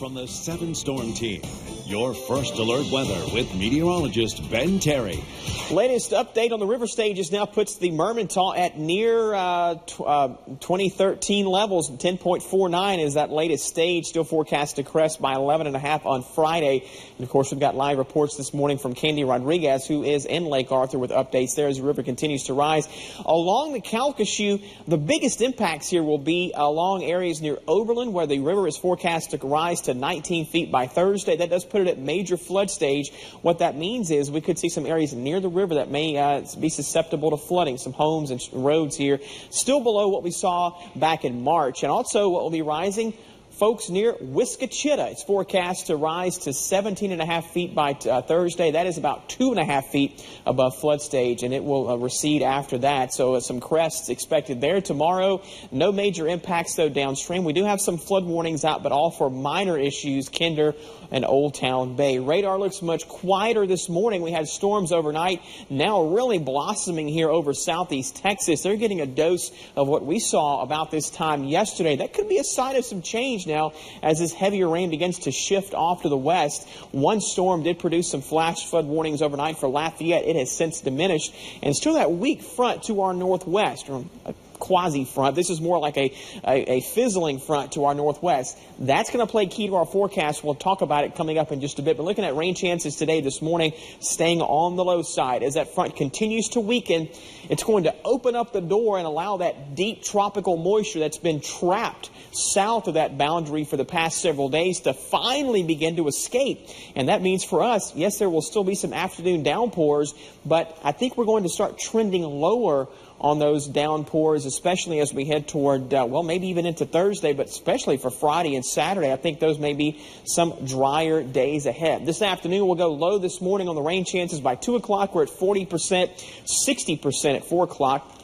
from the 7 Storm Team. Your first alert weather with meteorologist Ben Terry. Latest update on the river stages now puts the Mermentau at near 2013 levels. 10.49 is that latest stage, still forecast to crest by 11.5 on Friday. And, of course, we've got live reports this morning from Candy Rodriguez, who is in Lake Arthur, with updates there as the river continues to rise. Along the Calcasieu, the biggest impacts here will be along areas near Oberlin, where the river is forecast to rise to 19 feet by Thursday. That does put it at major flood stage. What that means is we could see some areas near the river that may be susceptible to flooding. Some homes and roads here still below what we saw back in March. And also what will be rising, folks near Whiskachita, it's forecast to rise to 17.5 feet by Thursday. That is about 2.5 feet above flood stage, and it will recede after that. So some crests expected there tomorrow. No major impacts, though, downstream. We do have some flood warnings out, but all for minor issues, Kinder and Old Town Bay. Radar looks much quieter this morning. We had storms overnight, now really blossoming here over southeast Texas. They're getting a dose of what we saw about this time yesterday. That could be a sign of some change now as this heavier rain begins to shift off to the west. One storm did produce some flash flood warnings overnight for Lafayette. It has since diminished, and still that weak front to our northwest, or a quasi-front. This is more like a fizzling front to our northwest. That's going to play key to our forecast. We'll talk about it coming up in just a bit. But looking at rain chances today, this morning, staying on the low side. As that front continues to weaken, it's going to open up the door and allow that deep tropical moisture that's been trapped south of that boundary for the past several days to finally begin to escape. And that means for us, yes, there will still be some afternoon downpours, but I think we're going to start trending lower on those downpours, especially as we head toward, well, maybe even into Thursday, but especially for Friday and Saturday. I think those may be some drier days ahead. This afternoon, we'll go low this morning on the rain chances. By 2 o'clock, we're at 40%, 60% at 4 o'clock.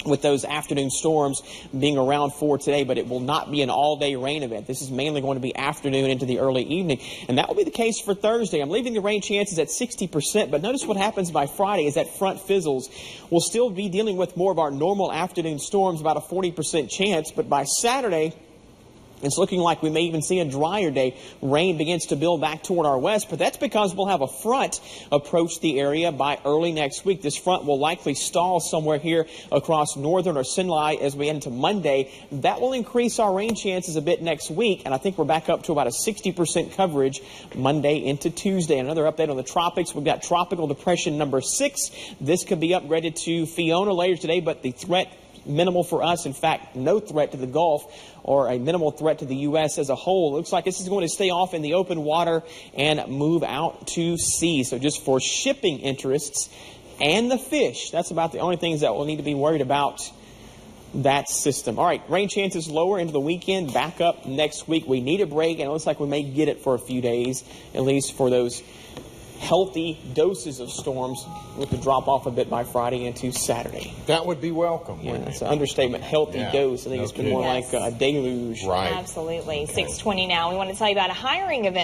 With those afternoon storms being around for today, but it will not be an all-day rain event. This is mainly going to be afternoon into the early evening, and that will be the case for Thursday. I'm leaving the rain chances at 60%, but notice what happens by Friday as that front fizzles. We'll still be dealing with more of our normal afternoon storms, about a 40% chance, but by Saturday, it's looking like we may even see a drier day. Rain begins to build back toward our west, but that's because we'll have a front approach the area by early next week. This front will likely stall somewhere here across northern or Sinai as we head into Monday. That will increase our rain chances a bit next week, and I think we're back up to about a 60% coverage Monday into Tuesday. Another update on the tropics. We've got Tropical Depression number 6. This could be upgraded to Fiona later today, but the threat minimal for us. In fact, no threat to the Gulf or a minimal threat to the U.S. as a whole. Looks like this is going to stay off in the open water and move out to sea. So just for shipping interests and the fish, that's about the only things that we'll need to be worried about that system. All right, rain chances lower into the weekend, back up next week. We need a break, and it looks like we may get it for a few days, at least for those healthy doses of storms, with the drop off a bit by Friday into Saturday. That would be welcome. Yeah, that's an understatement. Healthy dose. I think it's been more like a deluge. Right. Absolutely. Okay. 6:20 now. We want to tell you about a hiring event.